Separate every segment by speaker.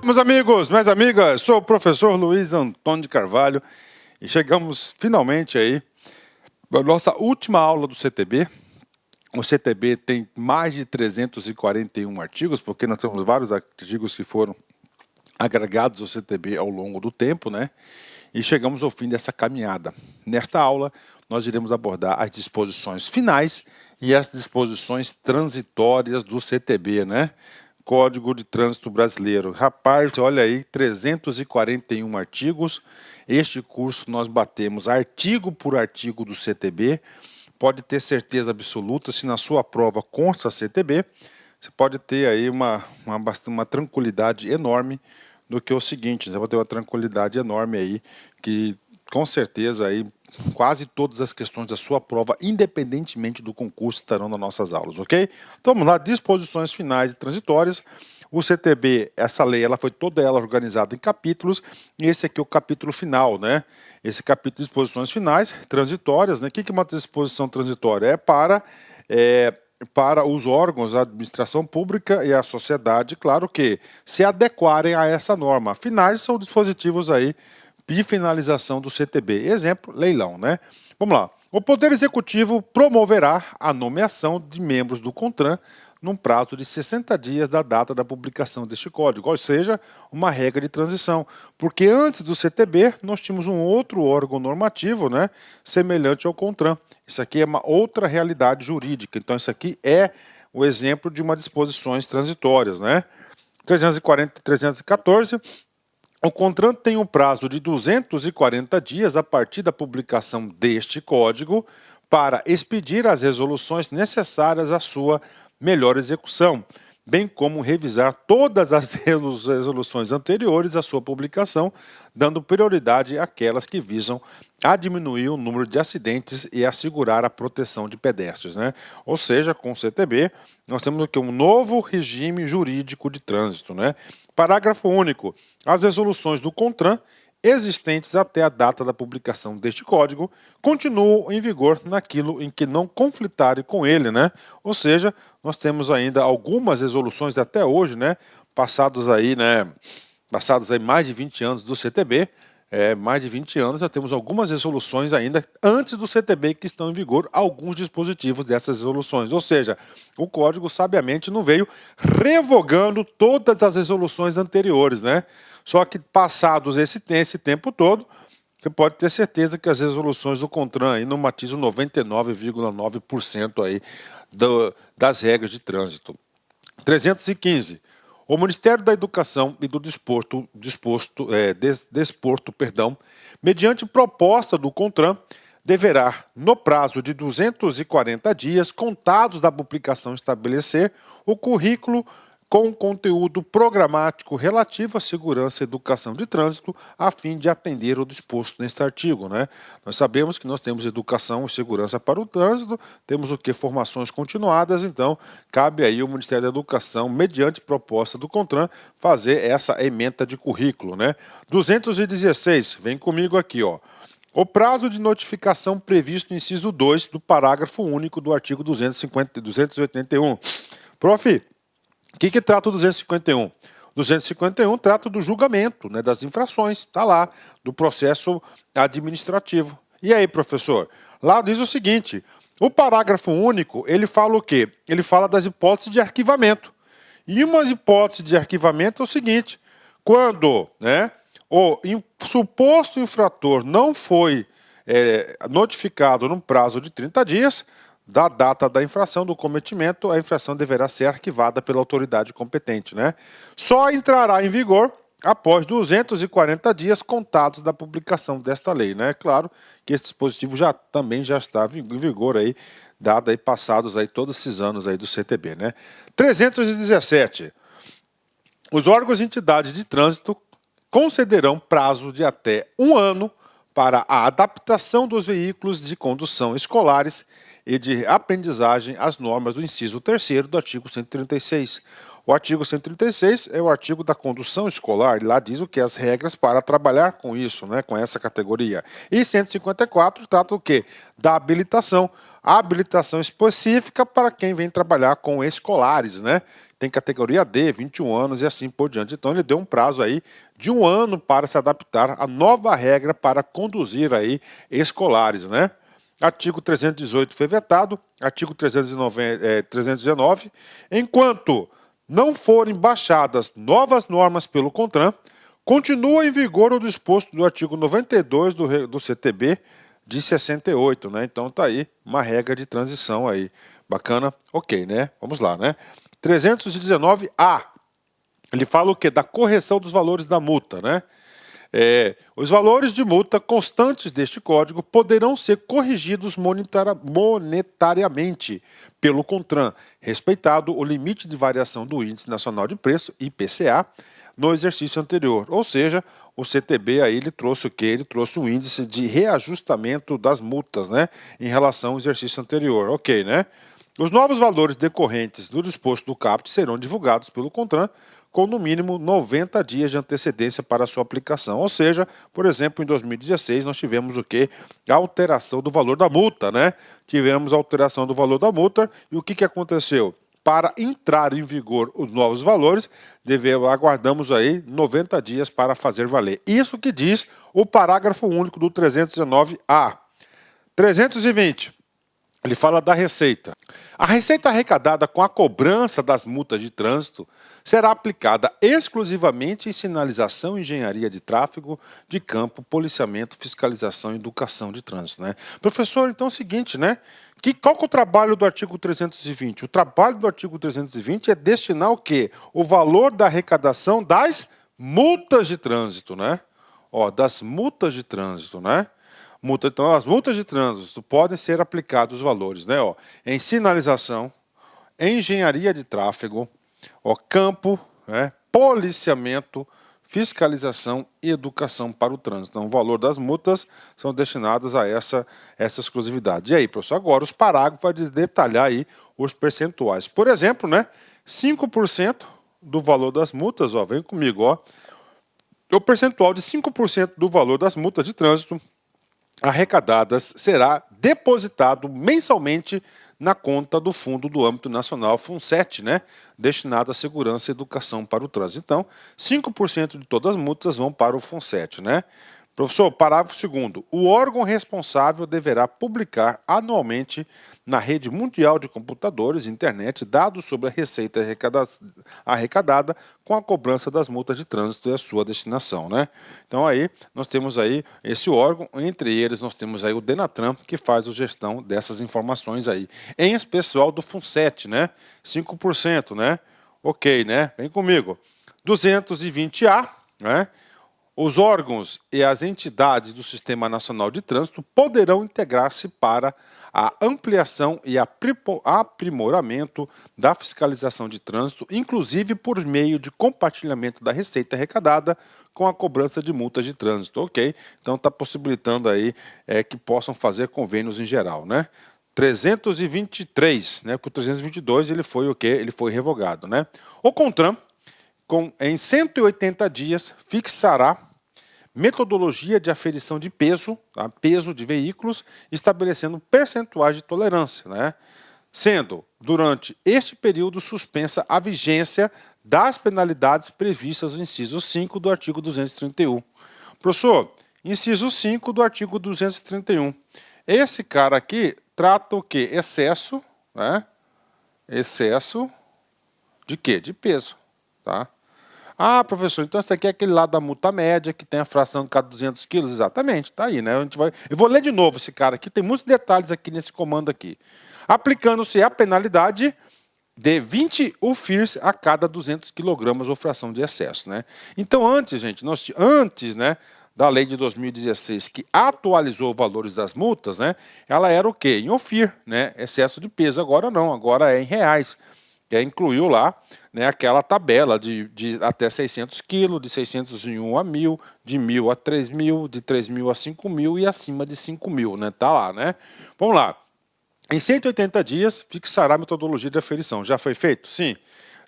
Speaker 1: Meus amigos, minhas amigas, sou o professor Luiz Antônio de Carvalho e chegamos finalmente aí para a nossa última aula do CTB. O CTB tem mais de 341 artigos, porque nós temos vários artigos que foram agregados ao CTB ao longo do tempo, né? E chegamos ao fim dessa caminhada. Nesta aula, nós iremos abordar as disposições finais e as disposições transitórias do CTB, né? Código de Trânsito Brasileiro. Rapaz, olha aí, 341 artigos. Este curso nós batemos artigo por artigo do CTB. Pode ter certeza absoluta, se na sua prova consta CTB, você pode ter aí uma tranquilidade enorme do que o seguinte, você vai ter uma tranquilidade enorme aí, que com certeza aí quase todas as questões da sua prova, independentemente do concurso, estarão nas nossas aulas, ok? Então vamos lá, disposições finais e transitórias. O CTB, essa lei, ela foi toda ela organizada em capítulos, e esse aqui é o capítulo final, né? Esse capítulo de disposições finais, transitórias, né? O que é uma disposição transitória? É para os órgãos da administração pública e a sociedade, claro que se adequarem a essa norma. Finais são dispositivos aí de finalização do CTB. Exemplo, leilão, né? Vamos lá. O Poder Executivo promoverá a nomeação de membros do CONTRAN num prazo de 60 dias da data da publicação deste código, ou seja, uma regra de transição. Porque antes do CTB, nós tínhamos um outro órgão normativo, né, semelhante ao CONTRAN. Isso aqui é uma outra realidade jurídica. Então, isso aqui é o exemplo de uma disposições transitórias, né? 340 e 314. O CONTRAN tem um prazo de 240 dias a partir da publicação deste código para expedir as resoluções necessárias à sua melhor execução, bem como revisar todas as resoluções anteriores à sua publicação, dando prioridade àquelas que visam a diminuir o número de acidentes e assegurar a proteção de pedestres, né? Ou seja, com o CTB, nós temos aqui um novo regime jurídico de trânsito, né? Parágrafo único. As resoluções do CONTRAN existentes até a data da publicação deste código continuam em vigor naquilo em que não conflitarem com ele, né? Ou seja, nós temos ainda algumas resoluções de até hoje, né? Passados aí mais de 20 anos do CTB, mais de 20 anos, já temos algumas resoluções ainda antes do CTB que estão em vigor, alguns dispositivos dessas resoluções. Ou seja, o código sabiamente não veio revogando todas as resoluções anteriores, né? Só que passados esse tempo todo, você pode ter certeza que as resoluções do CONTRAN aí não matizam 99,9% aí das regras de trânsito. 315. O Ministério da Educação e do Desporto, mediante proposta do CONTRAN, deverá, no prazo de 240 dias, contados da publicação, estabelecer o currículo com conteúdo programático relativo à segurança e educação de trânsito, a fim de atender o disposto neste artigo, né? Nós sabemos que nós temos educação e segurança para o trânsito, temos o que? Formações continuadas, então cabe aí o Ministério da Educação, mediante proposta do CONTRAN, fazer essa ementa de currículo, né? 216, vem comigo aqui, ó. O prazo de notificação previsto no inciso 2 do parágrafo único do artigo 281. Prof, o que trata o 251? 251 trata do julgamento, né, das infrações, está lá, do processo administrativo. E aí, professor? Lá diz o seguinte, o parágrafo único, ele fala o quê? Ele fala das hipóteses de arquivamento. E uma hipótese de arquivamento é o seguinte, quando, né, o suposto infrator não foi notificado num prazo de 30 dias, da data da infração, do cometimento, a infração deverá ser arquivada pela autoridade competente, né? Só entrará em vigor após 240 dias contados da publicação desta lei, né? Claro que esse dispositivo também já está em vigor aí, dado aí passados aí todos esses anos aí do CTB, né? 317. Os órgãos e entidades de trânsito concederão prazo de até 1 ano para a adaptação dos veículos de condução escolares e de aprendizagem às normas do inciso 3º do artigo 136. O artigo 136 é o artigo da condução escolar, e lá diz o que? As regras para trabalhar com isso, né, com essa categoria. E 154 trata o quê? Da habilitação. A habilitação específica para quem vem trabalhar com escolares, né? tem categoria D, 21 anos e assim por diante. Então ele deu um prazo aí de 1 ano para se adaptar à nova regra para conduzir aí escolares, né? Artigo 318 foi vetado, artigo 319, enquanto não forem baixadas novas normas pelo CONTRAN, continua em vigor o disposto do artigo 92 do CTB de 68, né? Então tá aí uma regra de transição aí. Bacana? Ok, né? Vamos lá, né? 319A. Ele fala o quê? Da correção dos valores da multa, né? Os valores de multa constantes deste código poderão ser corrigidos monetariamente pelo CONTRAN, respeitado o limite de variação do Índice Nacional de Preço, IPCA, no exercício anterior. Ou seja, o CTB aí ele trouxe o quê? Ele trouxe um índice de reajustamento das multas, né, em relação ao exercício anterior. Ok, né? Os novos valores decorrentes do disposto do CAPT serão divulgados pelo CONTRAN com no mínimo 90 dias de antecedência para sua aplicação. Ou seja, por exemplo, em 2016 nós tivemos o quê? A alteração do valor da multa, né? Tivemos a alteração do valor da multa e o que aconteceu? Para entrar em vigor os novos valores, aguardamos aí 90 dias para fazer valer. Isso que diz o parágrafo único do 319A. 320. Ele fala da receita. A receita arrecadada com a cobrança das multas de trânsito será aplicada exclusivamente em sinalização, engenharia de tráfego, de campo, policiamento, fiscalização e educação de trânsito, né? Professor, então é o seguinte, né? Qual que é o trabalho do artigo 320? O trabalho do artigo 320 é destinar o quê? O valor da arrecadação das multas de trânsito, né? Ó, das multas de trânsito, né? Então, as multas de trânsito podem ser aplicados os valores, né? Ó, em sinalização, engenharia de tráfego, ó, campo, né? Policiamento, fiscalização e educação para o trânsito. Então, o valor das multas são destinados a essa exclusividade. E aí, professor, agora os parágrafos vão detalhar aí os percentuais. Por exemplo, né? 5% do valor das multas, ó, vem comigo, ó. O percentual de 5% do valor das multas de trânsito arrecadadas será depositado mensalmente na conta do Fundo do Âmbito Nacional, FUNSET, né, destinado à segurança e educação para o trânsito. Então, 5% de todas as multas vão para o FUNSET, né? Professor, parágrafo 2º. O órgão responsável deverá publicar anualmente na rede mundial de computadores, internet, dados sobre a receita arrecadada com a cobrança das multas de trânsito e a sua destinação, né? Então aí nós temos aí esse órgão, entre eles nós temos aí o Denatran, que faz a gestão dessas informações aí, em especial do FUNSET, né? 5%, né? Ok, né? Vem comigo. 220A, né? Os órgãos e as entidades do Sistema Nacional de Trânsito poderão integrar-se para a ampliação e aprimoramento da fiscalização de trânsito, inclusive por meio de compartilhamento da receita arrecadada com a cobrança de multas de trânsito, ok? Então está possibilitando aí que possam fazer convênios em geral, né? 323, né? Porque o 322 ele foi o quê? Ele foi revogado, né? O CONTRAN, em 180 dias, fixará metodologia de aferição de peso, tá? Peso de veículos, estabelecendo percentuais de tolerância, né? Sendo, durante este período, suspensa a vigência das penalidades previstas no inciso 5 do artigo 231. Professor, inciso 5 do artigo 231. Esse cara aqui trata o quê? Excesso, né? Excesso de quê? De peso, tá? Ah, professor, então isso aqui é aquele lado da multa média, que tem a fração de cada 200 quilos? Exatamente, tá aí, né? Eu vou ler de novo esse cara aqui, tem muitos detalhes aqui nesse comando aqui. Aplicando-se a penalidade de 20 UFIRs a cada 200 kg ou fração de excesso, né? Então, antes, gente, antes, né, da lei de 2016, que atualizou os valores das multas, né, ela era o quê? Em UFIR, né? Excesso de peso. Agora não, agora é em reais. Que incluiu lá, né, aquela tabela de até 600 quilos, de 601 a 1.000, de 1.000 a 3.000, de 3.000 a 5.000 e acima de 5.000, né? Tá lá, né? Vamos lá. Em 180 dias, fixará a metodologia de aferição. Já foi feito? Sim.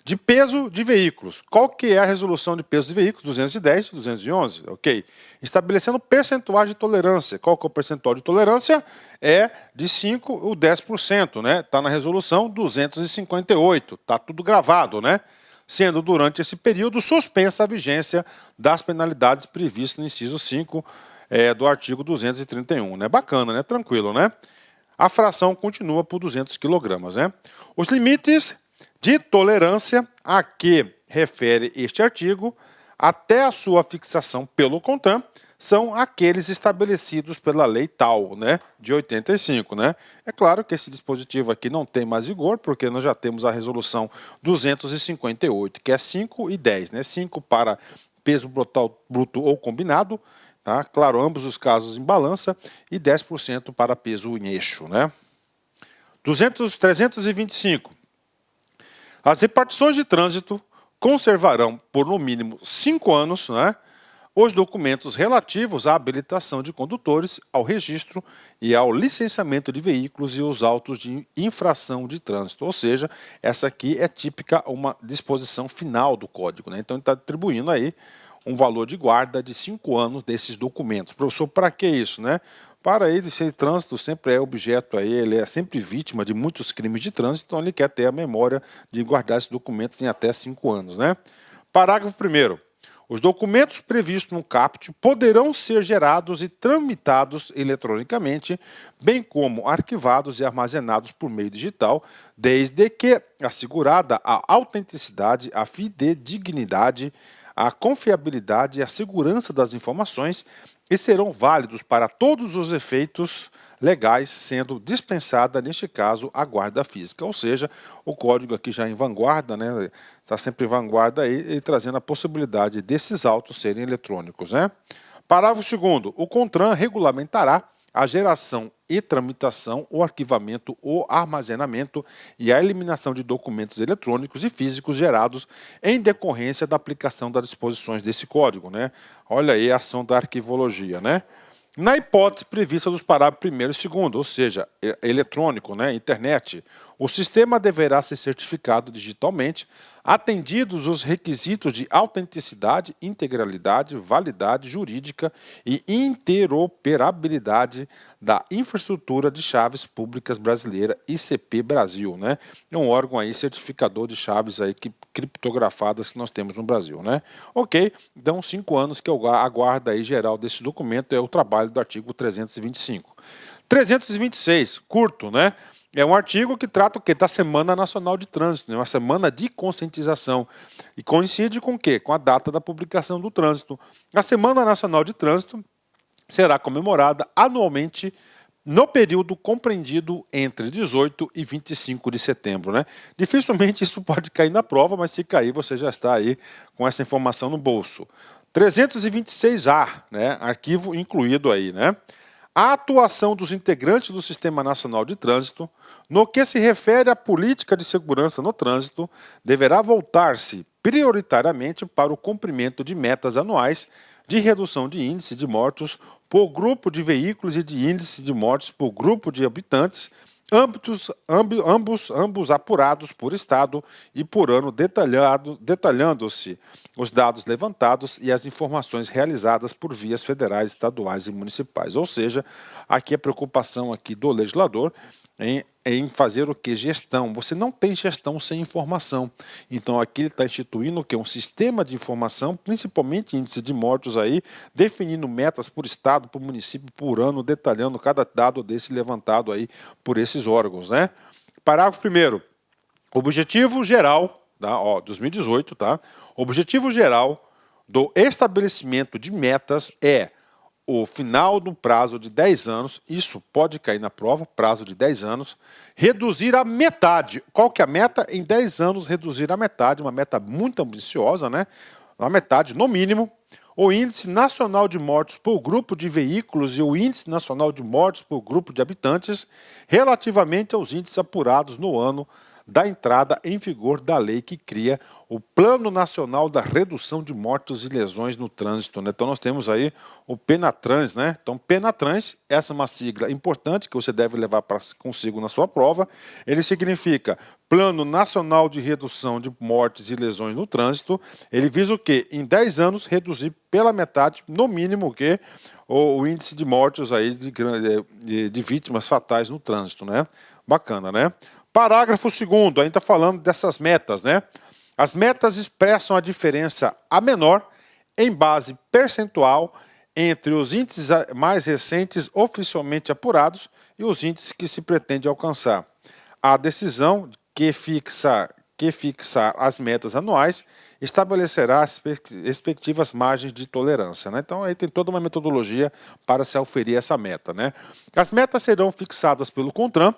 Speaker 1: de peso de veículos. Qual que é a resolução de peso de veículos? 210 e 211, ok? Estabelecendo percentuais de tolerância. Qual que é o percentual de tolerância? É de 5 ou 10%, né? Está na resolução 258, está tudo gravado, né? Sendo durante esse período suspensa a vigência das penalidades previstas no inciso 5 do artigo 231, né? Bacana, né? Tranquilo, né? A fração continua por 200 kg, né? Os limites de tolerância a que refere este artigo, até a sua fixação pelo CONTRAN, são aqueles estabelecidos pela lei tal, né, de 85, né? É claro que esse dispositivo aqui não tem mais vigor, porque nós já temos a resolução 258, que é 5 e 10, né? 5 para peso bruto ou combinado, tá? Claro, ambos os casos em balança, e 10% para peso em eixo, né? 325. As repartições de trânsito conservarão por no mínimo 5 anos, né, os documentos relativos à habilitação de condutores, ao registro e ao licenciamento de veículos e os autos de infração de trânsito. Ou seja, essa aqui é típica uma disposição final do código, né? Então ele está atribuindo aí um valor de guarda de 5 anos desses documentos. Professor, para que isso, né? Para ele, esse trânsito sempre é objeto aí, ele é sempre vítima de muitos crimes de trânsito, então ele quer ter a memória de guardar esses documentos em até 5 anos, né? Parágrafo 1º. Os documentos previstos no CAPT poderão ser gerados e tramitados eletronicamente, bem como arquivados e armazenados por meio digital, desde que assegurada a autenticidade, a fidedignidade, a confiabilidade e a segurança das informações, e serão válidos para todos os efeitos legais, sendo dispensada, neste caso, a guarda física. Ou seja, o código aqui já em vanguarda, né? Está sempre em vanguarda aí, e trazendo a possibilidade desses autos serem eletrônicos, né? Parágrafo 2º. O CONTRAN regulamentará a geração e tramitação, o arquivamento, o armazenamento e a eliminação de documentos eletrônicos e físicos gerados em decorrência da aplicação das disposições desse código, né? Olha aí a ação da arquivologia, né? Na hipótese prevista dos parágrafos 1º e 2º, ou seja, eletrônico, né, internet, o sistema deverá ser certificado digitalmente, atendidos os requisitos de autenticidade, integralidade, validade jurídica e interoperabilidade da infraestrutura de chaves públicas brasileira, ICP Brasil, né? É um órgão aí certificador de chaves aí criptografadas que nós temos no Brasil, né? Ok, então 5 anos que a guarda aí geral desse documento é o trabalho do artigo 325. 326, curto, né? É um artigo que trata o quê? Da Semana Nacional de Trânsito, né? Uma semana de conscientização. E coincide com o quê? Com a data da publicação do trânsito. A Semana Nacional de Trânsito será comemorada anualmente no período compreendido entre 18 e 25 de setembro, né? Dificilmente isso pode cair na prova, mas se cair você já está aí com essa informação no bolso. 326A, né? Arquivo incluído aí, né? A atuação dos integrantes do Sistema Nacional de Trânsito, no que se refere à política de segurança no trânsito, deverá voltar-se prioritariamente para o cumprimento de metas anuais de redução de índice de mortos por grupo de veículos e de índice de mortes por grupo de habitantes, ambos apurados por estado e por ano, detalhando-se os dados levantados e as informações realizadas por vias federais, estaduais e municipais. Ou seja, aqui a preocupação aqui do legislador em fazer o que? Gestão. Você não tem gestão sem informação. Então aqui ele está instituindo o que? Um sistema de informação, principalmente índice de mortos aí, definindo metas por estado, por município, por ano, detalhando cada dado desse levantado aí por esses órgãos, né? Parágrafo 1º. Objetivo geral, tá? 2018, tá? Objetivo geral do estabelecimento de metas é o final do prazo de 10 anos, isso pode cair na prova, prazo de 10 anos, reduzir a metade. Qual que é a meta? Em 10 anos, reduzir a metade, uma meta muito ambiciosa, né? A metade, no mínimo, o índice nacional de mortes por grupo de veículos e o índice nacional de mortes por grupo de habitantes, relativamente aos índices apurados no ano da entrada em vigor da lei que cria o Plano Nacional da Redução de Mortes e Lesões no Trânsito, né? Então nós temos aí o Penatrans, né? Então Penatrans, essa é uma sigla importante que você deve levar consigo na sua prova. Ele significa Plano Nacional de Redução de Mortes e Lesões no Trânsito. Ele visa o quê? Em 10 anos reduzir pela metade, no mínimo, o quê? O índice de mortes aí de vítimas fatais no trânsito, né? Bacana, né? Parágrafo 2º, ainda falando dessas metas, né? As metas expressam a diferença a menor em base percentual entre os índices mais recentes oficialmente apurados e os índices que se pretende alcançar. A decisão que fixar as metas anuais estabelecerá as respectivas margens de tolerância, né? Então, aí tem toda uma metodologia para se aferir essa meta, né? As metas serão fixadas pelo CONTRAN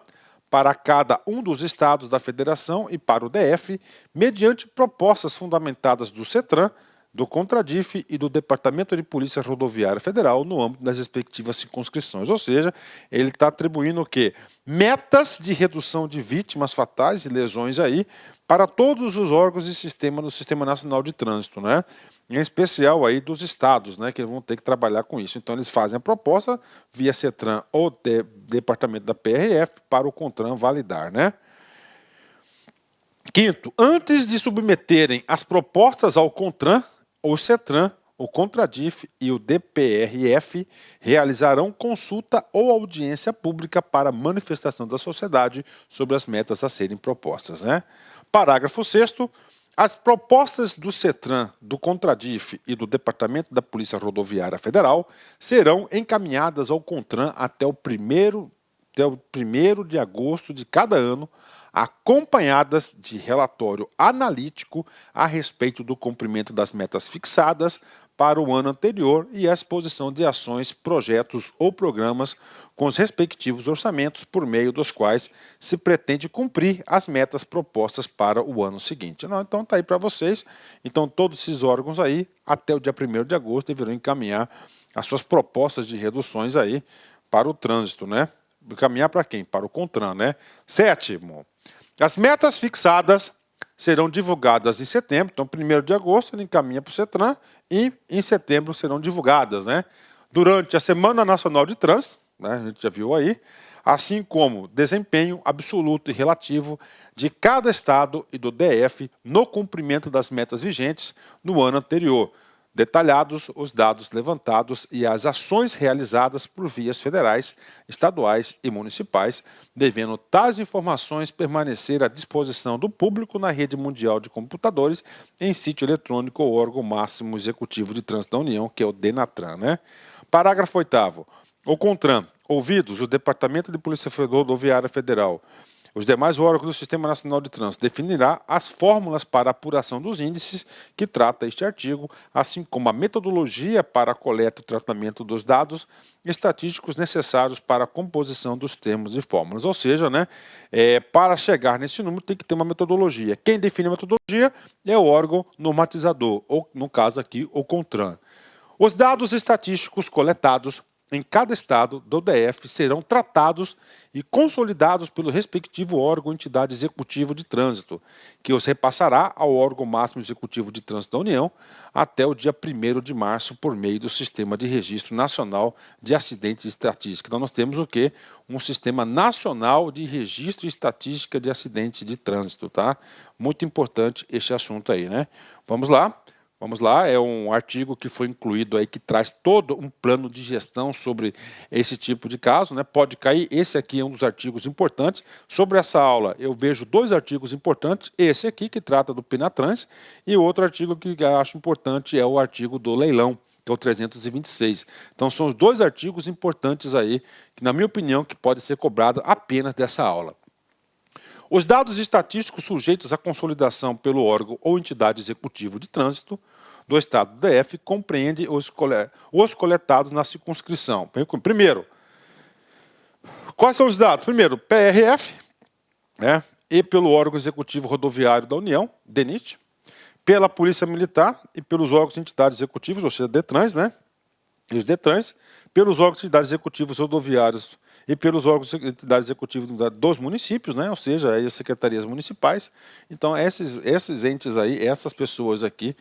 Speaker 1: para cada um dos estados da federação e para o DF, mediante propostas fundamentadas do CETRAN, do CONTRADIF e do Departamento de Polícia Rodoviária Federal no âmbito das respectivas circunscrições. Ou seja, ele está atribuindo o quê? Metas de redução de vítimas fatais e lesões aí para todos os órgãos e sistemas do Sistema Nacional de Trânsito, né? Em especial aí dos estados, né, que vão ter que trabalhar com isso. Então eles fazem a proposta via CETRAN ou Departamento da PRF para o CONTRAN validar, né? Quinto, antes de submeterem as propostas ao CONTRAN, o CETRAN, o CONTRADIF e o DPRF realizarão consulta ou audiência pública para manifestação da sociedade sobre as metas a serem propostas, né? Parágrafo 6º. As propostas do CETRAN, do CONTRADIF e do Departamento da Polícia Rodoviária Federal serão encaminhadas ao CONTRAN até o 1º de agosto de cada ano, acompanhadas de relatório analítico a respeito do cumprimento das metas fixadas para o ano anterior e a exposição de ações, projetos ou programas com os respectivos orçamentos por meio dos quais se pretende cumprir as metas propostas para o ano seguinte. Então está aí para vocês. Então todos esses órgãos aí, até o dia 1º de agosto, deverão encaminhar as suas propostas de reduções aí para o trânsito, né? Encaminhar para quem? Para o CONTRAN, né? 7º. As metas fixadas serão divulgadas em setembro, então 1º de agosto ele encaminha para o CETRAN e em setembro serão divulgadas, né? Durante a Semana Nacional de Trânsito, né, a gente já viu aí, assim como desempenho absoluto e relativo de cada estado e do DF no cumprimento das metas vigentes no ano anterior, detalhados os dados levantados e as ações realizadas por vias federais, estaduais e municipais, devendo tais informações permanecer à disposição do público na rede mundial de computadores em sítio eletrônico ou órgão máximo executivo de trânsito da União, que é o DENATRAN, né? Parágrafo 8º. O CONTRAN, ouvidos o Departamento de Polícia Rodoviária Federal, os demais órgãos do Sistema Nacional de Trânsito definirá as fórmulas para a apuração dos índices que trata este artigo, assim como a metodologia para a coleta e tratamento dos dados estatísticos necessários para a composição dos termos e fórmulas. Ou seja, né, para chegar nesse número tem que ter uma metodologia. Quem define a metodologia é o órgão normatizador, ou no caso aqui o CONTRAN. Os dados estatísticos coletados em cada estado do DF serão tratados e consolidados pelo respectivo órgão ou entidade executiva de trânsito, que os repassará ao órgão máximo executivo de trânsito da União até o dia 1º de março por meio do Sistema de Registro Nacional de Acidentes e Estatística. Então nós temos o quê? Um Sistema Nacional de Registro e Estatística de Acidentes de Trânsito, tá? Muito importante esse assunto aí, né? Vamos lá. Vamos lá, é um artigo que foi incluído aí que traz todo um plano de gestão sobre esse tipo de caso, né? Pode cair, esse aqui é um dos artigos importantes. Sobre essa aula eu vejo 2 artigos importantes, esse aqui que trata do Penatrans e outro artigo que eu acho importante é o artigo do leilão, que é o 326. Então são os 2 artigos importantes aí, que na minha opinião que pode ser cobrado apenas dessa aula. Os dados estatísticos sujeitos à consolidação pelo órgão ou entidade executiva de trânsito do Estado do DF compreendem os coletados na circunscrição. Primeiro, quais são os dados? Primeiro, PRF, né, e pelo órgão executivo rodoviário da União, DENIT, pela Polícia Militar e pelos órgãos e entidades executivas, ou seja, DETRANS, né? e os DETRANs, pelos órgãos e entidades executivos rodoviários e pelos órgãos e entidades executivos dos municípios, né? Ou seja, as secretarias municipais. Então, esses entes aí, essas pessoas aqui,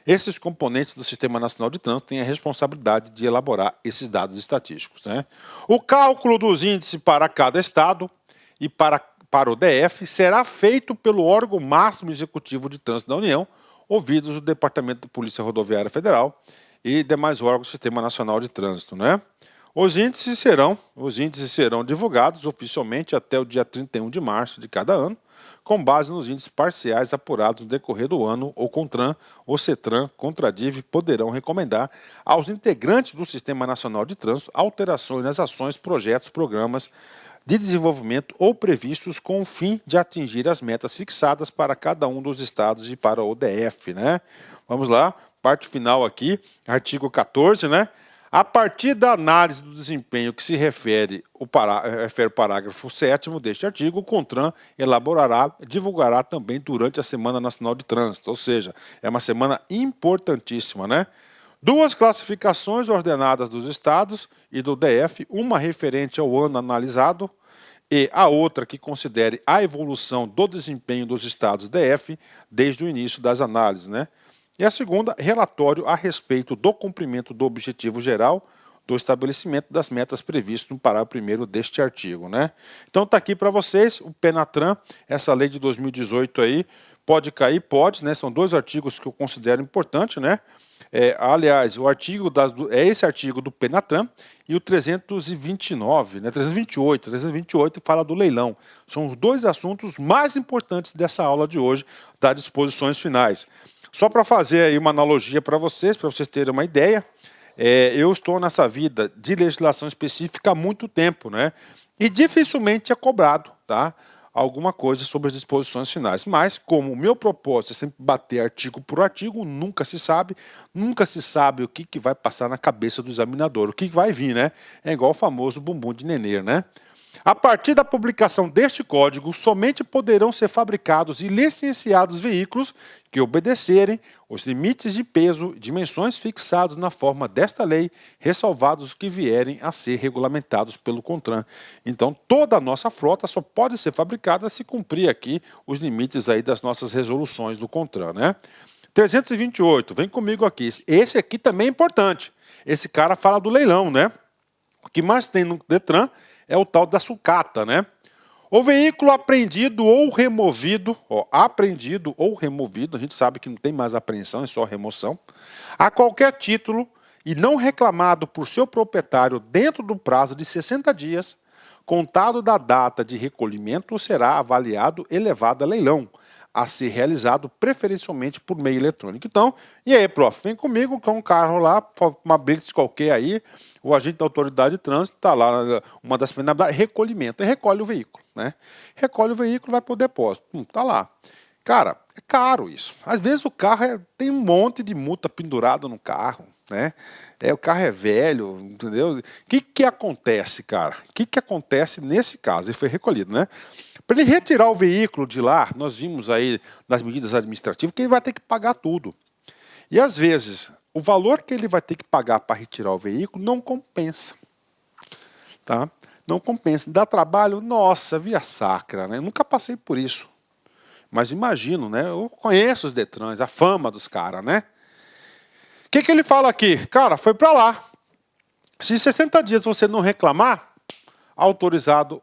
Speaker 1: esses componentes do Sistema Nacional de Trânsito têm a responsabilidade de elaborar esses dados estatísticos, né? O cálculo dos índices para cada estado e para o DF será feito pelo órgão máximo executivo de trânsito da União, ouvidos o Departamento de Polícia Rodoviária Federal e demais órgãos do Sistema Nacional de Trânsito, né? Os índices serão divulgados oficialmente até o dia 31 de março de cada ano, com base nos índices parciais apurados no decorrer do ano. O CONTRAN, o CETRAN, CONTRADIV poderão recomendar aos integrantes do Sistema Nacional de Trânsito alterações nas ações, projetos, programas de desenvolvimento ou previstos com o fim de atingir as metas fixadas para cada um dos estados e para o DF, né? Vamos lá, parte final aqui, artigo 14, né? A partir da análise do desempenho que se refere o parágrafo 7º deste artigo, o CONTRAN divulgará também durante a Semana Nacional de Trânsito, ou seja, é uma semana importantíssima, né? Duas classificações ordenadas dos estados e do DF, uma referente ao ano analisado e a outra que considere a evolução do desempenho dos estados DF desde o início das análises, né? E a segunda, relatório a respeito do cumprimento do objetivo geral do estabelecimento das metas previstas no parágrafo 1º deste artigo, né? Então está aqui para vocês o PENATRAN, essa lei de 2018 aí, pode cair, pode, né? São dois artigos que eu considero importantes, né? Aliás, é esse artigo do PENATRAN e o 329, né? 328 que fala do leilão. São os dois assuntos mais importantes dessa aula de hoje, das disposições finais. Só para fazer aí uma analogia para vocês terem uma ideia, eu estou nessa vida de legislação específica há muito tempo, né? E dificilmente é cobrado, tá? Alguma coisa sobre as disposições finais. Mas, como o meu propósito é sempre bater artigo por artigo, nunca se sabe o que vai passar na cabeça do examinador, o que vai vir, né? É igual o famoso bumbum de nenê, né? A partir da publicação deste código, somente poderão ser fabricados e licenciados veículos que obedecerem os limites de peso e dimensões fixados na forma desta lei, ressalvados os que vierem a ser regulamentados pelo CONTRAN. Então, toda a nossa frota só pode ser fabricada se cumprir aqui os limites aí das nossas resoluções do CONTRAN, né? 328, vem comigo aqui. Esse aqui também é importante. Esse cara fala do leilão, né? O que mais tem no DETRAN é o tal da sucata, né? O veículo apreendido ou removido, a gente sabe que não tem mais apreensão, é só remoção, a qualquer título e não reclamado por seu proprietário dentro do prazo de 60 dias, contado da data de recolhimento, será avaliado e levado a leilão, a ser realizado preferencialmente por meio eletrônico. Então, e aí, prof, vem comigo que é um carro lá, uma blitz qualquer aí, o agente da autoridade de trânsito está lá, uma das penalidades, recolhimento, e recolhe o veículo, né? Recolhe o veículo, vai para o depósito, está lá. Cara, é caro isso. Às vezes o carro tem um monte de multa pendurada no carro, né? O carro é velho, entendeu? O que acontece, cara? O que acontece nesse caso? Ele foi recolhido, né? Para ele retirar o veículo de lá, nós vimos aí nas medidas administrativas que ele vai ter que pagar tudo. E às vezes, o valor que ele vai ter que pagar para retirar o veículo não compensa. Tá? Não compensa. Dá trabalho? Nossa, via sacra, né? Eu nunca passei por isso. Mas imagino, né? Eu conheço os DETRANs, a fama dos caras, né? O que ele fala aqui? Cara, foi para lá. Se 60 dias você não reclamar, autorizado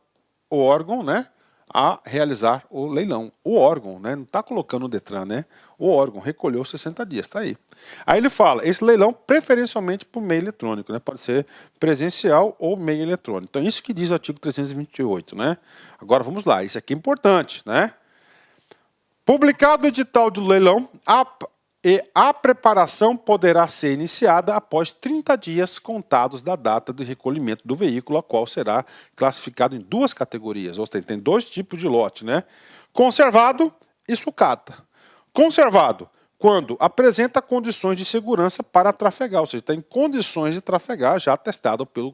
Speaker 1: o órgão, né? A realizar o leilão. O órgão, né? Não está colocando o DETRAN, né? O órgão recolheu 60 dias, está aí. Aí ele fala, esse leilão preferencialmente por meio eletrônico, né? Pode ser presencial ou meio eletrônico. Então, isso que diz o artigo 328, né? Agora, vamos lá, isso aqui é importante, né? Publicado o edital do leilão, a preparação poderá ser iniciada após 30 dias contados da data de recolhimento do veículo, a qual será classificado em duas categorias, ou seja, tem dois tipos de lote, né? Conservado e sucata. Conservado, quando apresenta condições de segurança para trafegar, ou seja, está em condições de trafegar, já atestado pelo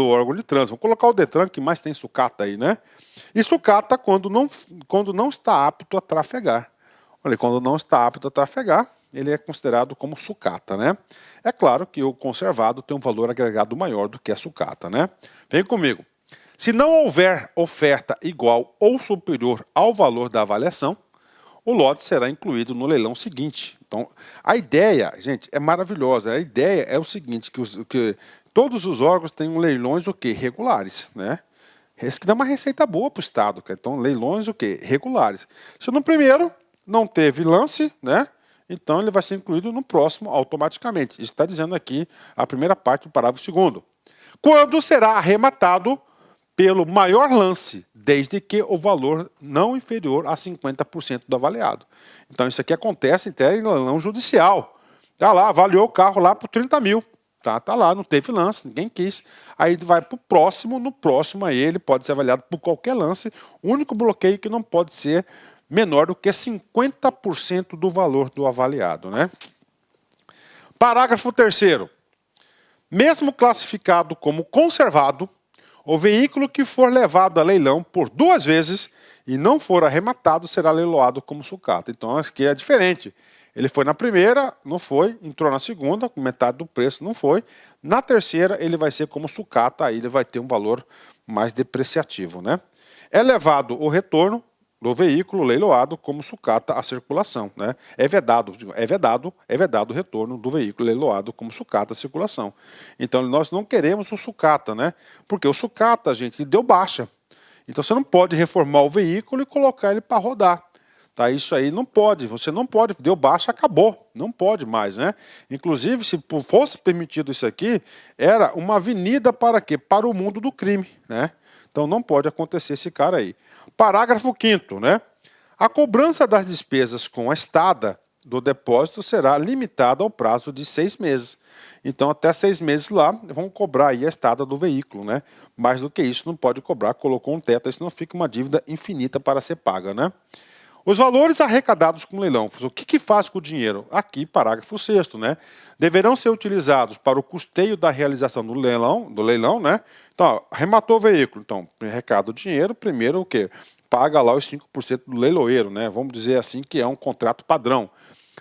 Speaker 1: órgão de trânsito. Vamos colocar o DETRAN, que mais tem sucata aí, né? E sucata quando não está apto a trafegar. Olha, quando não está apto a trafegar, ele é considerado como sucata, né? É claro que o conservado tem um valor agregado maior do que a sucata, né? Vem comigo. Se não houver oferta igual ou superior ao valor da avaliação, o lote será incluído no leilão seguinte. Então, a ideia, gente, é maravilhosa. A ideia é o seguinte, que todos os órgãos têm leilões o quê? Regulares, né? Isso que dá uma receita boa para o Estado. Então, leilões o quê? Regulares. Se no primeiro não teve lance, né? Então, ele vai ser incluído no próximo automaticamente. Isso está dizendo aqui a primeira parte do parágrafo 2º. Quando será arrematado pelo maior lance, desde que o valor não inferior a 50% do avaliado. Então, isso aqui acontece até em leilão judicial. Está lá, avaliou o carro lá por 30 mil. Tá lá, não teve lance, ninguém quis. Aí vai para o próximo, no próximo aí ele pode ser avaliado por qualquer lance. O único bloqueio que não pode ser menor do que 50% do valor do avaliado, né? Parágrafo 3º. Mesmo classificado como conservado, o veículo que for levado a leilão por 2 vezes e não for arrematado será leiloado como sucata. Então, aqui é diferente. Ele foi na primeira, não foi, entrou na segunda, com metade do preço, não foi. Na terceira, ele vai ser como sucata, aí ele vai ter um valor mais depreciativo, né? É levado o retorno do veículo leiloado como sucata à circulação, né? É vedado o retorno do veículo leiloado como sucata à circulação. Então, nós não queremos o sucata, né? Porque o sucata, gente, deu baixa. Então, você não pode reformar o veículo e colocar ele para rodar. Tá, isso aí não pode, você não pode, deu baixa, acabou, não pode mais, né? Inclusive, se fosse permitido isso aqui, era uma avenida para quê? Para o mundo do crime, né? Então não pode acontecer esse cara aí. Parágrafo 5º, né? A cobrança das despesas com a estada do depósito será limitada ao prazo de 6 meses. Então, até 6 meses lá, vão cobrar aí a estada do veículo, né? Mais do que isso, não pode cobrar, colocou um teto, senão fica uma dívida infinita para ser paga, né? Os valores arrecadados com o leilão, o que faz com o dinheiro? Aqui, parágrafo 6º, né? Deverão ser utilizados para o custeio da realização do leilão, né? Então, ó, arrematou o veículo, então, arrecada o dinheiro, primeiro o quê? Paga lá os 5% do leiloeiro, né? Vamos dizer assim que é um contrato padrão.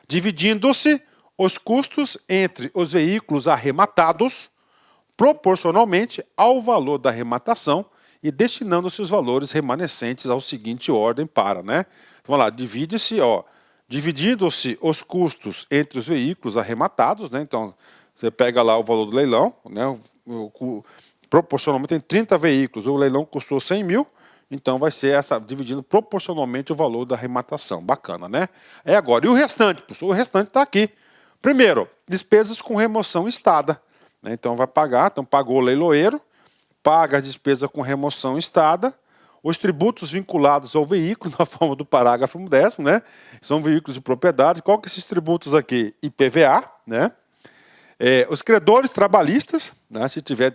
Speaker 1: Dividindo-se os custos entre os veículos arrematados proporcionalmente ao valor da arrematação e destinando-se os valores remanescentes ao seguinte ordem para, né? Vamos lá, dividindo-se os custos entre os veículos arrematados, né? Então, você pega lá o valor do leilão, né? Proporcionalmente tem 30 veículos, o leilão custou 100 mil, então vai ser dividindo proporcionalmente o valor da arrematação. Bacana, né? Agora, e o restante, professor? O restante está aqui. Primeiro, despesas com remoção estada, né? Então vai pagar, então pagou o leiloeiro, paga a despesa com remoção estada, os tributos vinculados ao veículo, na forma do parágrafo 10º, né? São veículos de propriedade. Qual que são esses tributos aqui? IPVA, né? Os credores trabalhistas, né? Se tiver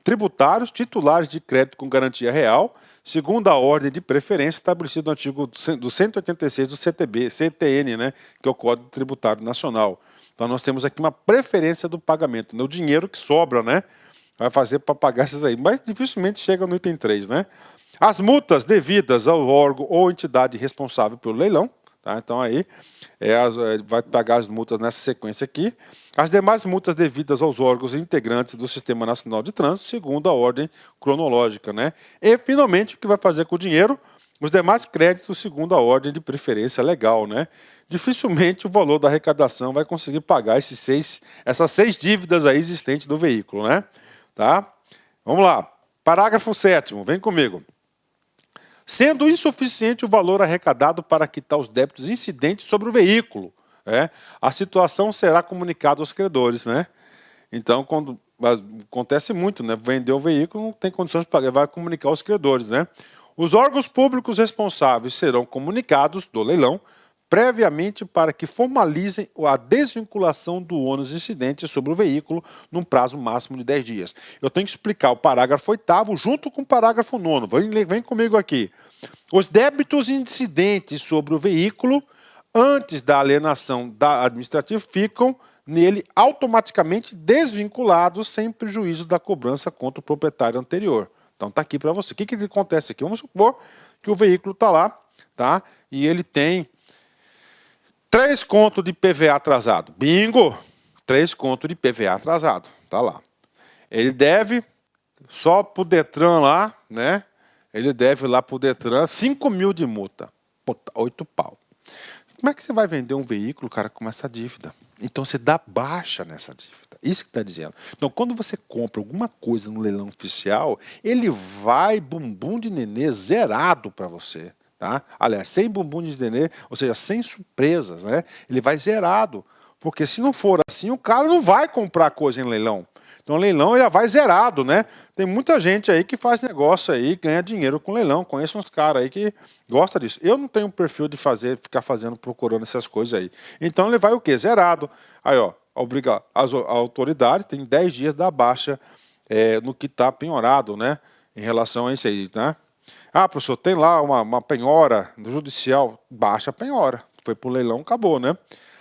Speaker 1: tributários, titulares de crédito com garantia real, segundo a ordem de preferência estabelecida no artigo do 186 do CTN, né? Que é o Código Tributário Nacional. Então, nós temos aqui uma preferência do pagamento, né? O dinheiro que sobra, né? Vai fazer para pagar esses aí, mas dificilmente chega no item 3, né? As multas devidas ao órgão ou entidade responsável pelo leilão, tá? Então aí vai pagar as multas nessa sequência aqui. As demais multas devidas aos órgãos integrantes do Sistema Nacional de Trânsito, segundo a ordem cronológica, né? E finalmente o que vai fazer com o dinheiro? Os demais créditos segundo a ordem de preferência legal, né? Dificilmente o valor da arrecadação vai conseguir pagar essas 6 dívidas aí existentes do veículo, né? Tá? Vamos lá. Parágrafo 7º, vem comigo. Sendo insuficiente o valor arrecadado para quitar os débitos incidentes sobre o veículo, né? A situação será comunicada aos credores, né? Então, quando acontece muito, né? Vendeu o veículo, não tem condições de pagar, vai comunicar aos credores, né? Os órgãos públicos responsáveis serão comunicados do leilão previamente para que formalizem a desvinculação do ônus incidente sobre o veículo num prazo máximo de 10 dias. Eu tenho que explicar o parágrafo 8º junto com o parágrafo 9º. Vem comigo aqui. Os débitos incidentes sobre o veículo antes da alienação administrativa ficam nele automaticamente desvinculados sem prejuízo da cobrança contra o proprietário anterior. Então está aqui para você. O que acontece aqui? Vamos supor que o veículo está lá, tá? E ele tem 3 conto de PVA atrasado. Bingo! 3 conto de PVA atrasado. Tá lá. Ele deve, só pro Detran lá, né? Ele deve lá pro Detran 5 mil de multa. Puta, 8 pau. Como é que você vai vender um veículo, cara, com essa dívida? Então você dá baixa nessa dívida. Isso que está dizendo. Então, quando você compra alguma coisa no leilão oficial, ele vai bumbum de nenê zerado para você. Tá? Aliás, sem bumbum de nenê, ou seja, sem surpresas, né? Ele vai zerado. Porque se não for assim, o cara não vai comprar coisa em leilão. Então, o leilão já vai zerado, né? Tem muita gente aí que faz negócio aí, ganha dinheiro com leilão. Conheço uns caras aí que gosta disso. Eu não tenho um perfil de ficar fazendo, procurando essas coisas aí. Então, ele vai o quê? Zerado. Aí, ó, a autoridade tem 10 dias da baixa no que está penhorado, né? Em relação a isso aí, né? Ah, professor, tem lá uma penhora no judicial, baixa a penhora. Foi para o leilão, acabou, né?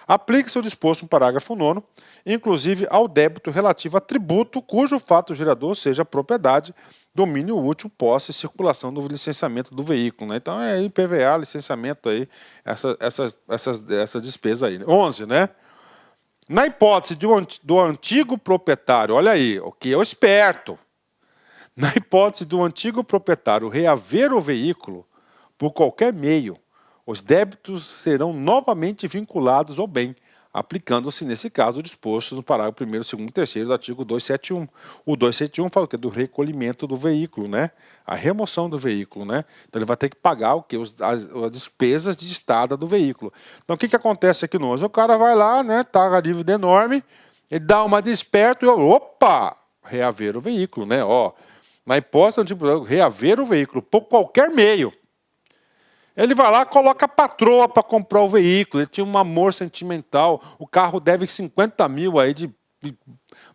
Speaker 1: Aplique-se o disposto no parágrafo 9º, inclusive ao débito relativo a tributo cujo fato gerador seja propriedade, domínio útil, posse e circulação do licenciamento do veículo. Né? Então é IPVA, licenciamento aí, essa despesa aí. 11, né? Na hipótese do antigo proprietário, olha aí, o que é o esperto. Na hipótese do antigo proprietário reaver o veículo por qualquer meio, os débitos serão novamente vinculados ao bem, aplicando-se, nesse caso, o disposto no parágrafo 1º, 2º e 3º do artigo 271. O 271 fala o quê? Do recolhimento do veículo, né? A remoção do veículo, né? Então ele vai ter que pagar o quê? As despesas de estada do veículo. Então o que acontece aqui no 11? O cara vai lá, né? Tá a dívida enorme, ele dá uma desperto e opa! Reaver o veículo, né? Ó, na hipótese do reaver o veículo por qualquer meio. Ele vai lá e coloca a patroa para comprar o veículo. Ele tinha um amor sentimental. O carro deve 50 mil aí de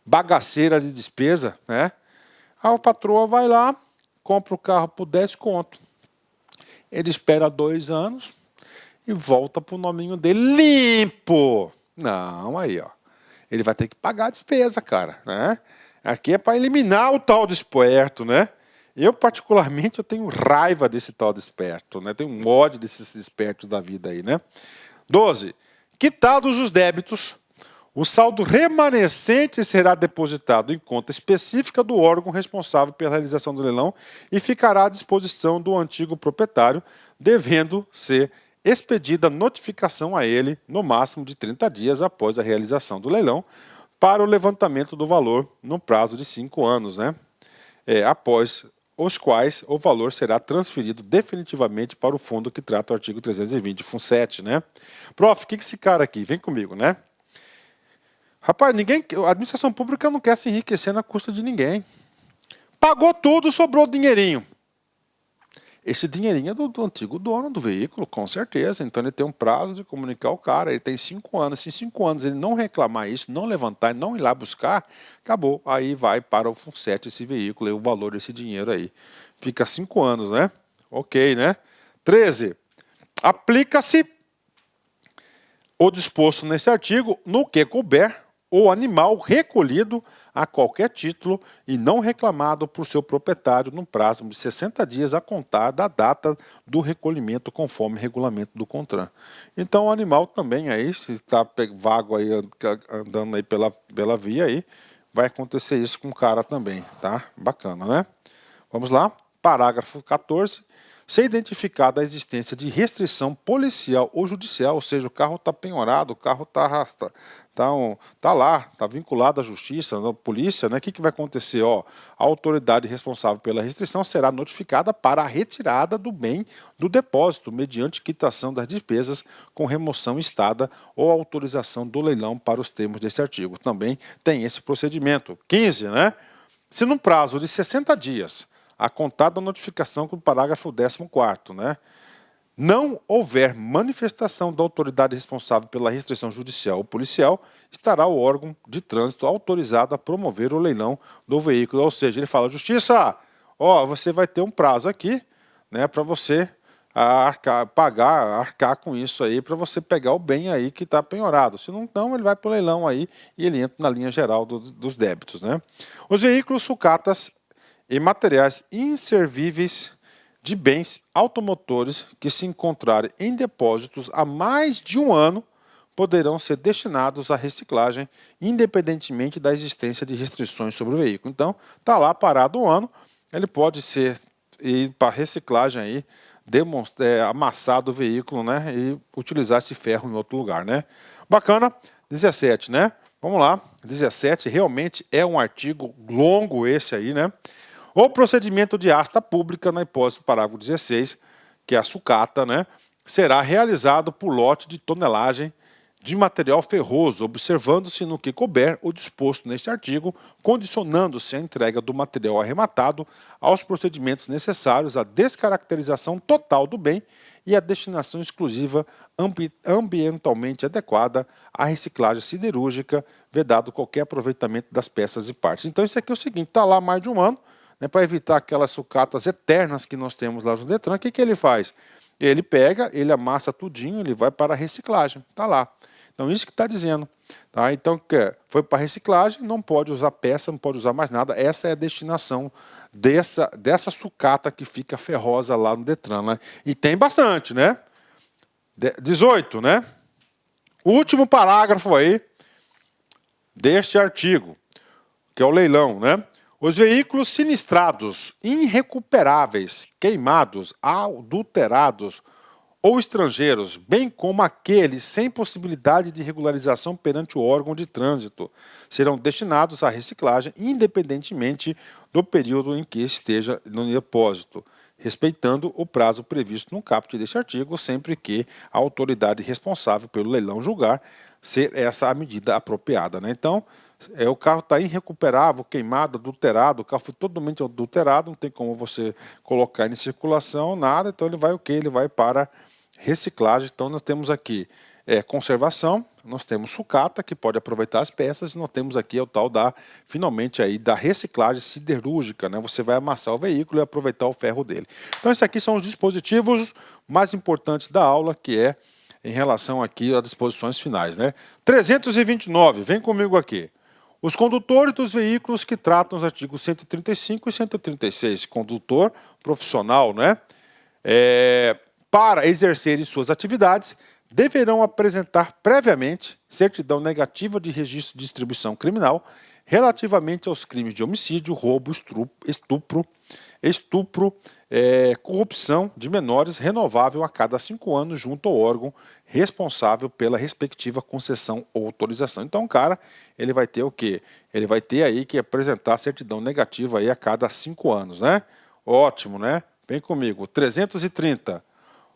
Speaker 1: bagaceira de despesa, né? Aí a patroa vai lá, compra o carro por 10 conto. Ele espera 2 anos e volta para o nominho dele limpo. Não, aí, ó. Ele vai ter que pagar a despesa, cara, né? Aqui é para eliminar o tal do esperto, né? Eu, particularmente, eu tenho raiva desse tal de esperto, né? Tenho um ódio desses espertos da vida aí, né? 12. Quitados os débitos, o saldo remanescente será depositado em conta específica do órgão responsável pela realização do leilão e ficará à disposição do antigo proprietário, devendo ser expedida notificação a ele no máximo de 30 dias após a realização do leilão para o levantamento do valor no prazo de 5 anos, né? Após os quais o valor será transferido definitivamente para o fundo que trata o artigo 320, FUN7, né? Prof, o que esse cara aqui? Vem comigo, né? Rapaz, a administração pública não quer se enriquecer na custa de ninguém. Pagou tudo, sobrou dinheirinho. Esse dinheirinho é do antigo dono do veículo, com certeza. Então ele tem um prazo de comunicar ao cara. Ele tem 5 anos. Se em 5 anos ele não reclamar isso, não levantar, não ir lá buscar, acabou. Aí vai para o FUN7 esse veículo e o valor desse dinheiro aí. Fica 5 anos, né? Ok, né? 13. Aplica-se o disposto nesse artigo no que couber o animal recolhido a qualquer título e não reclamado por seu proprietário no prazo de 60 dias a contar da data do recolhimento conforme regulamento do CONTRAN. Então o animal também aí, se está vago aí, andando aí pela via aí, vai acontecer isso com o cara também, tá? Bacana, né? Vamos lá, parágrafo 14. Se identificada a existência de restrição policial ou judicial, ou seja, o carro está penhorado, o carro tá lá, está vinculado à justiça, à polícia, né? O que vai acontecer? Ó, a autoridade responsável pela restrição será notificada para a retirada do bem do depósito, mediante quitação das despesas com remoção estada ou autorização do leilão para os termos desse artigo. Também tem esse procedimento. 15, né? Se num prazo de 60 dias, a contar da notificação do parágrafo 14º, né? Não houver manifestação da autoridade responsável pela restrição judicial ou policial, estará o órgão de trânsito autorizado a promover o leilão do veículo. Ou seja, ele fala, justiça, ó, você vai ter um prazo aqui, né, para você arcar com isso aí, para você pegar o bem aí que está penhorado. Se não, então ele vai para o leilão aí e ele entra na linha geral dos débitos, né? Os veículos sucatas e materiais inservíveis de bens automotores que se encontrarem em depósitos há mais de um ano poderão ser destinados à reciclagem, independentemente da existência de restrições sobre o veículo. Então, está lá parado um ano, ele pode ser ir para reciclagem aí, amassar do veículo, né, e utilizar esse ferro em outro lugar, né? Bacana. 17, né? Vamos lá. 17 realmente é um artigo longo esse aí, né? O procedimento de asta pública, na hipótese do parágrafo 16, que é a sucata, né, será realizado por lote de tonelagem de material ferroso, observando-se no que couber o disposto neste artigo, condicionando-se a entrega do material arrematado aos procedimentos necessários à descaracterização total do bem e à destinação exclusiva ambientalmente adequada à reciclagem siderúrgica, vedado qualquer aproveitamento das peças e partes. Então isso aqui é o seguinte, está lá há mais de um ano, né, para evitar aquelas sucatas eternas que nós temos lá no Detran. O que ele faz? Ele pega, ele amassa tudinho, ele vai para a reciclagem, está lá. Então, isso que está dizendo. Tá? Então, foi para reciclagem, não pode usar peça, não pode usar mais nada. Essa é a destinação dessa sucata que fica ferrosa lá no Detran. Né? E tem bastante, né? 18, né? O último parágrafo aí deste artigo, que é o leilão, né? Os veículos sinistrados, irrecuperáveis, queimados, adulterados, ou estrangeiros, bem como aqueles sem possibilidade de regularização perante o órgão de trânsito, serão destinados à reciclagem independentemente do período em que esteja no depósito, respeitando o prazo previsto no caput deste artigo, sempre que a autoridade responsável pelo leilão julgar ser essa a medida apropriada. Né? Então, o carro está irrecuperável, queimado, adulterado, o carro foi totalmente adulterado, não tem como você colocar ele em circulação, nada, então ele vai o quê? Ele vai para reciclagem. Então nós temos aqui conservação, nós temos sucata, que pode aproveitar as peças, e nós temos aqui o tal finalmente aí, da reciclagem siderúrgica, né? Você vai amassar o veículo e aproveitar o ferro dele. Então esses aqui são os dispositivos mais importantes da aula, que é em relação aqui às disposições finais, né? 329, vem comigo aqui. Os condutores dos veículos que tratam os artigos 135 e 136, condutor profissional, né? Para exercerem suas atividades, deverão apresentar previamente certidão negativa de registro de distribuição criminal relativamente aos crimes de homicídio, roubo, estupro, corrupção de menores, renovável a cada 5 anos junto ao órgão responsável pela respectiva concessão ou autorização. Então, o cara, ele vai ter o quê? Ele vai ter aí que apresentar certidão negativa aí a cada 5 anos, né? Ótimo, né? Vem comigo. 330.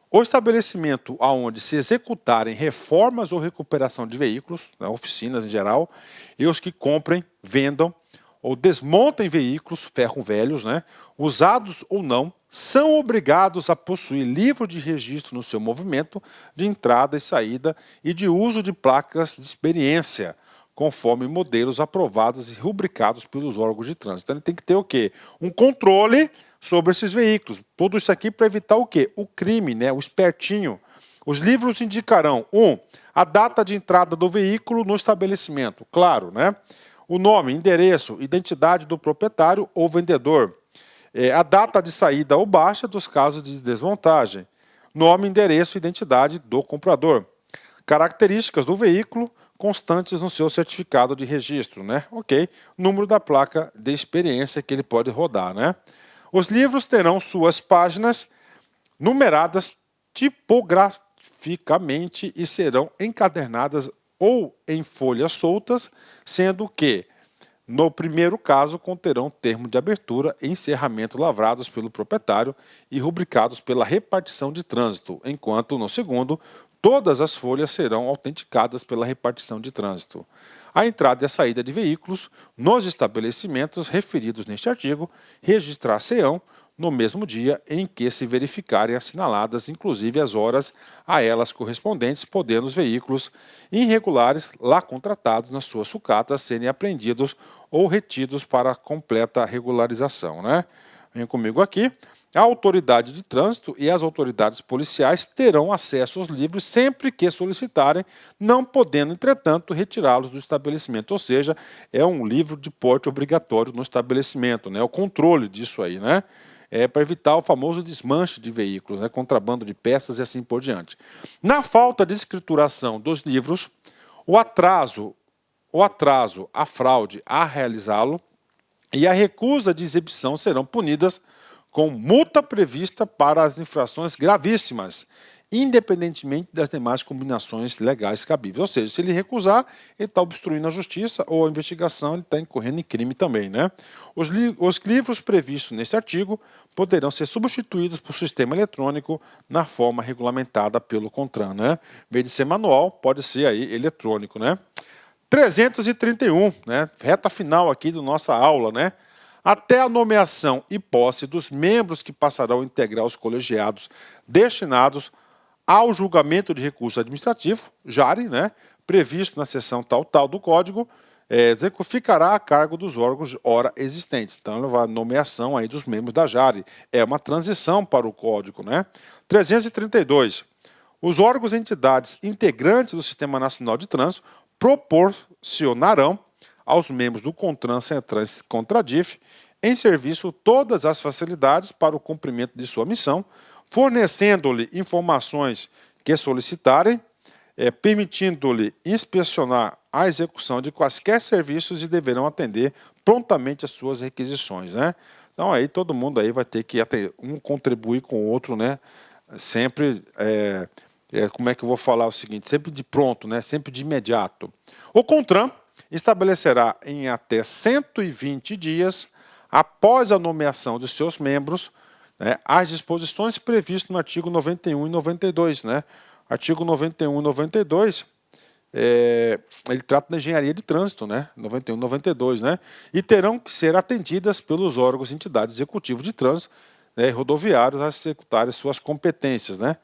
Speaker 1: O estabelecimento aonde se executarem reformas ou recuperação de veículos, né, oficinas em geral, e os que comprem, vendam ou desmontem veículos ferro-velhos, né, usados ou não, são obrigados a possuir livro de registro no seu movimento de entrada e saída e de uso de placas de experiência, conforme modelos aprovados e rubricados pelos órgãos de trânsito. Então ele tem que ter o quê? Um controle sobre esses veículos. Tudo isso aqui para evitar o quê? O crime, né? O espertinho. Os livros indicarão, a data de entrada do veículo no estabelecimento, claro, né? O nome, endereço, identidade do proprietário ou vendedor. A data de saída ou baixa dos casos de desmontagem. Nome, endereço, identidade do comprador. Características do veículo constantes no seu certificado de registro, né? Ok. Número da placa de experiência que ele pode rodar, né? Os livros terão suas páginas numeradas tipograficamente e serão encadernadas ou em folhas soltas, sendo que, no primeiro caso, conterão termo de abertura e encerramento lavrados pelo proprietário e rubricados pela repartição de trânsito, enquanto, no segundo, todas as folhas serão autenticadas pela repartição de trânsito. A entrada e a saída de veículos nos estabelecimentos referidos neste artigo registrar-se-ão no mesmo dia em que se verificarem assinaladas, inclusive as horas a elas correspondentes, podendo os veículos irregulares lá contratados nas suas sucatas serem apreendidos ou retidos para completa regularização, né? Vem comigo aqui. A autoridade de trânsito e as autoridades policiais terão acesso aos livros sempre que solicitarem, não podendo, entretanto, retirá-los do estabelecimento. Ou seja, é um livro de porte obrigatório no estabelecimento, né? O controle disso aí, né? para evitar o famoso desmanche de veículos, né, contrabando de peças e assim por diante. Na falta de escrituração dos livros, o atraso, a fraude a realizá-lo e a recusa de exibição serão punidas com multa prevista para as infrações gravíssimas, independentemente das demais combinações legais cabíveis. Ou seja, se ele recusar, ele está obstruindo a justiça ou a investigação, ele está incorrendo em crime também, né? Os livros previstos neste artigo poderão ser substituídos por sistema eletrônico na forma regulamentada pelo CONTRAN, né? Em vez de ser manual, pode ser aí eletrônico, né? 331, né? Reta final aqui da nossa aula, né? Até a nomeação e posse dos membros que passarão a integrar os colegiados destinados ao julgamento de recurso administrativo, JARE, né, previsto na seção tal do Código, ficará a cargo dos órgãos ora existentes. Então, a nomeação aí dos membros da JARE é uma transição para o Código, né? 332. Os órgãos e entidades integrantes do Sistema Nacional de Trânsito proporcionarão aos membros do CONTRAN, CENTRANS e CONTRADIF em serviço todas as facilidades para o cumprimento de sua missão, fornecendo-lhe informações que solicitarem, permitindo-lhe inspecionar a execução de quaisquer serviços e deverão atender prontamente às suas requisições, né? Então aí todo mundo aí vai ter que um contribuir com o outro, né? Sempre, como é que eu vou falar o seguinte, sempre de pronto, né? Sempre de imediato. O CONTRAN estabelecerá em até 120 dias após a nomeação de seus membros, né, as disposições previstas no artigo 91 e 92. Né? Artigo 91 e 92, ele trata da engenharia de trânsito, né? 91 e 92, né? E terão que ser atendidas pelos órgãos e entidades executivos de trânsito, né, rodoviários a executarem suas competências. Né?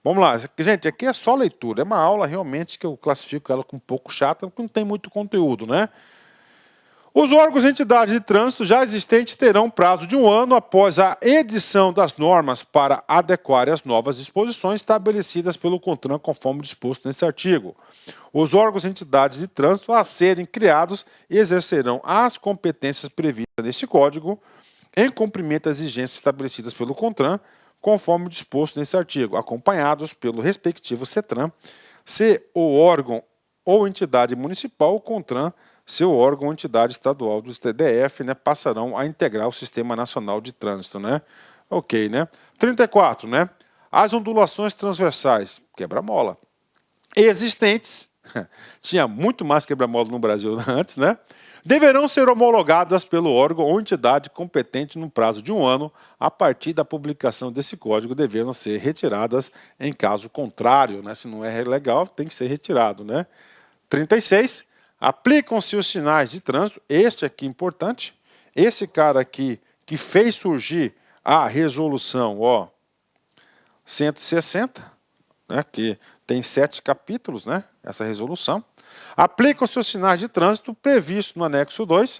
Speaker 1: Vamos lá, gente, aqui é só leitura, é uma aula realmente que eu classifico ela como um pouco chata, porque não tem muito conteúdo, né? Os órgãos e entidades de trânsito já existentes terão prazo de 1 ano após a edição das normas para adequar as novas disposições estabelecidas pelo CONTRAN, conforme disposto nesse artigo. Os órgãos e entidades de trânsito a serem criados exercerão as competências previstas neste Código, em cumprimento às exigências estabelecidas pelo CONTRAN, conforme disposto nesse artigo, acompanhados pelo respectivo CETRAN, se o órgão ou entidade municipal, o CONTRAN, seu órgão ou entidade estadual do TDF, né, passarão a integrar o Sistema Nacional de Trânsito, né? Ok, né? 34, né? As ondulações transversais, quebra-mola, existentes, tinha muito mais quebra-mola no Brasil antes, né? Deverão ser homologadas pelo órgão ou entidade competente no prazo de 1 ano, a partir da publicação desse código, devendo ser retiradas em caso contrário, né? Se não é legal, tem que ser retirado, né? 36. Aplicam-se os sinais de trânsito, este aqui é importante, esse cara aqui que fez surgir a resolução 160, né, que tem 7 capítulos, né, essa resolução. Aplicam-se os sinais de trânsito previstos no anexo 2,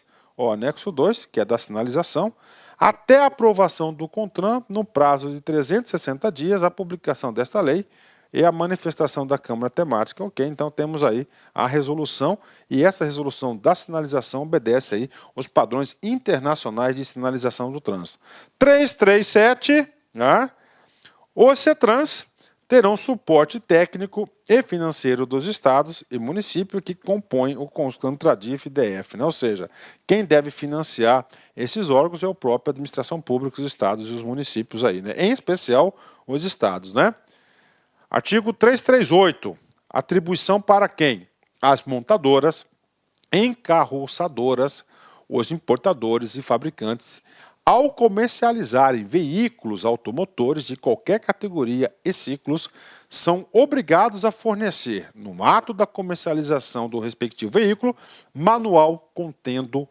Speaker 1: anexo 2, que é da sinalização, até a aprovação do CONTRAN, no prazo de 360 dias, a publicação desta lei, e a manifestação da Câmara temática, ok? Então temos aí a resolução, e essa resolução da sinalização obedece aí os padrões internacionais de sinalização do trânsito. 337, né? Os CETRANS terão suporte técnico e financeiro dos estados e municípios que compõem o CONTRADIF e DF, né? Ou seja, quem deve financiar esses órgãos é a própria administração pública, os estados e os municípios aí, né? Em especial os estados, né? Artigo 338. Atribuição para quem? As montadoras, encarroçadoras, os importadores e fabricantes, ao comercializarem veículos automotores de qualquer categoria e ciclos, são obrigados a fornecer, no ato da comercialização do respectivo veículo, manual contendo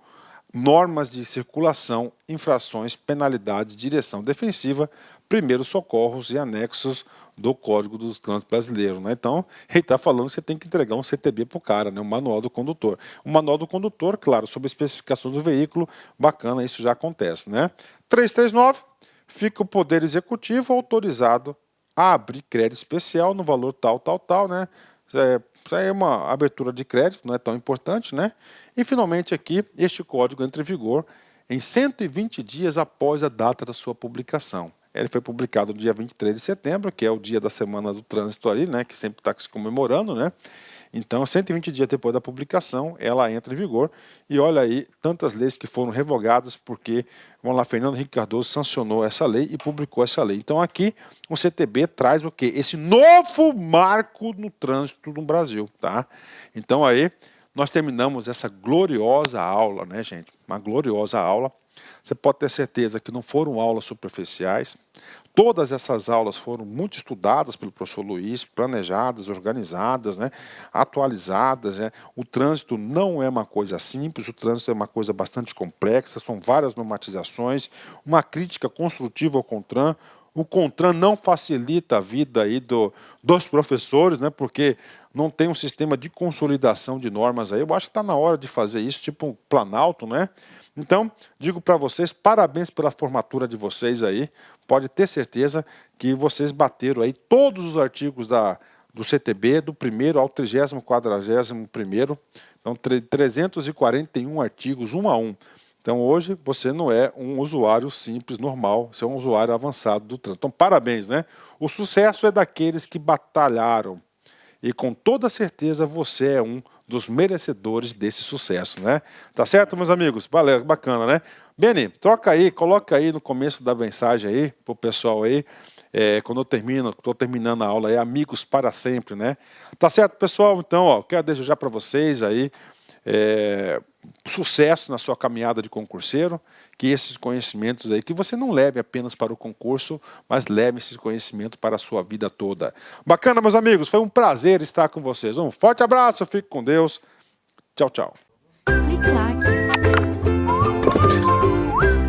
Speaker 1: normas de circulação, infrações, penalidades, direção defensiva, primeiros socorros e anexos do Código do Trânsito Brasileiro, né? Então, ele está falando que você tem que entregar um CTB para o cara, né? Um manual do condutor. O manual do condutor, claro, sobre a especificação do veículo, bacana, isso já acontece, né? 339, fica o Poder Executivo autorizado a abrir crédito especial no valor tal, né? Isso aí é uma abertura de crédito, não é tão importante, né? E, finalmente, aqui, este código entra em vigor em 120 dias após a data da sua publicação. Ele foi publicado no dia 23 de setembro, que é o dia da Semana do Trânsito ali, né, que sempre está se comemorando, né? Então, 120 dias depois da publicação, ela entra em vigor. E olha aí, tantas leis que foram revogadas porque, vamos lá, Fernando Henrique Cardoso sancionou essa lei e publicou essa lei. Então, aqui, o CTB traz o quê? Esse novo marco no trânsito no Brasil, tá? Então, aí, nós terminamos essa gloriosa aula, né, gente? Uma gloriosa aula. Você pode ter certeza que não foram aulas superficiais. Todas essas aulas foram muito estudadas pelo professor Luiz, planejadas, organizadas, né, atualizadas. Né. O trânsito não é uma coisa simples, o trânsito é uma coisa bastante complexa, são várias normatizações, uma crítica construtiva ao CONTRAN. O CONTRAN não facilita a vida aí dos professores, né, porque não tem um sistema de consolidação de normas aí. Eu acho que está na hora de fazer isso, tipo um Planalto, né? Então, digo para vocês, parabéns pela formatura de vocês aí. Pode ter certeza que vocês bateram aí todos os artigos do CTB, do primeiro ao 30º, 41º. Então, 341 artigos, um a um. Então, hoje, você não é um usuário simples, normal, você é um usuário avançado do trânsito. Então, parabéns, né? O sucesso é daqueles que batalharam. E com toda certeza você é um dos merecedores desse sucesso, né? Tá certo, meus amigos? Valeu, bacana, né? Beni, troca aí, coloca aí no começo da mensagem aí, pro pessoal aí, quando eu estou terminando a aula aí, amigos para sempre, né? Tá certo, pessoal? Então, ó, quero desejar para vocês aí, sucesso na sua caminhada de concurseiro, que esses conhecimentos aí, que você não leve apenas para o concurso, mas leve esse conhecimento para a sua vida toda. Bacana, meus amigos, foi um prazer estar com vocês. Um forte abraço, fique com Deus. Tchau, tchau.
Speaker 2: Clique like.